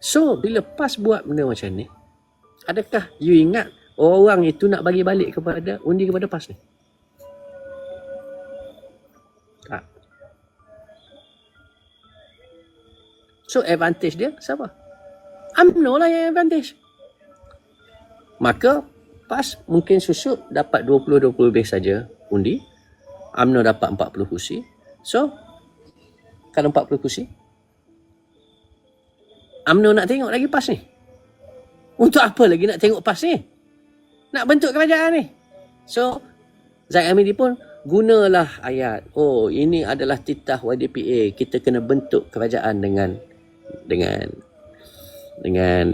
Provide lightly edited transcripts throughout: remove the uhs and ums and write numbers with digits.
So, bila PAS buat benda macam ni, adakah you ingat orang itu nak bagi balik kepada undi kepada PAS ni? Tak. So, advantage dia siapa? UMNO lah yang advantage. Maka, PAS mungkin susuk dapat 20-20 lebih saja undi. UMNO dapat 40 kursi. So, kalau 40 kursi, UMNO nak tengok lagi PAS ni. Untuk apa lagi nak tengok PAS ni? Nak bentuk kerajaan ni. So, Zaid Amidi pun gunalah ayat, oh ini adalah titah YDPA, kita kena bentuk kerajaan dengan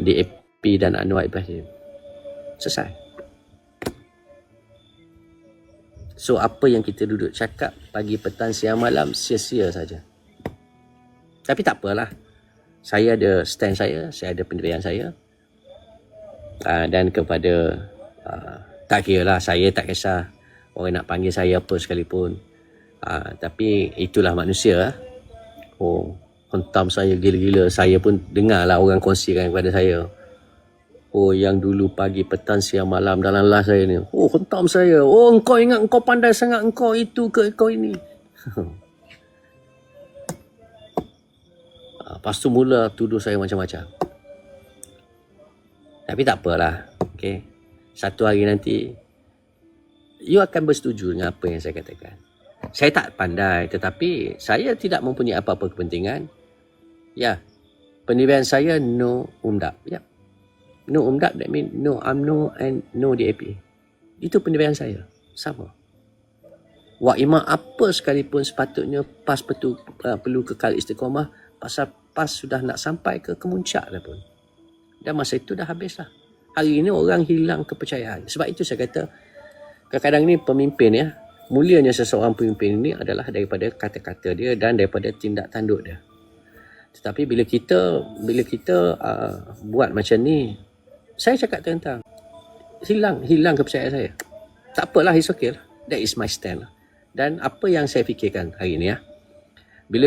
DAP dan Anwar Ibrahim. Selesai. So, apa yang kita duduk cakap pagi, petang, siang, malam, sia-sia saja. Tapi tak apalah. Saya ada stand saya ada pendirian saya. Dan kepada, tak kira lah, saya tak kisah orang nak panggil saya apa sekalipun. Tapi itulah manusia. Oh, hentam saya gila-gila. Saya pun dengar lah orang kongsikan kepada saya. Oh, yang dulu pagi, petang, siang, malam dalam live saya ni. Oh, hentam saya. Oh, engkau ingat engkau pandai sangat, engkau itu ke engkau ini. Lepas tu mula tuduh saya macam-macam. Tapi tak apalah. Okay. Satu hari nanti, you akan bersetuju dengan apa yang saya katakan. Saya tak pandai, tetapi saya tidak mempunyai apa-apa kepentingan. Ya, pendirian saya no UMDAP. Ya. No UMDAP, that mean no UMNO and no DAP. Itu pendirian saya. Sama. Wak Imam apa sekalipun sepatutnya PAS perlu kekal istiqamah, pasal PAS sudah nak sampai ke kemuncak dah pun. Dan masa itu dah habislah. Hari ini orang hilang kepercayaan. Sebab itu saya kata, kadang-kadang ni pemimpin ya, mulianya seseorang pemimpin ini adalah daripada kata-kata dia dan daripada tindak tanduk dia. Tetapi bila kita buat macam ni, saya cakap tentang hilang kepercayaan saya. Tak apalah, it's okay lah. That is my stand lah. Dan apa yang saya fikirkan hari ni ya, bila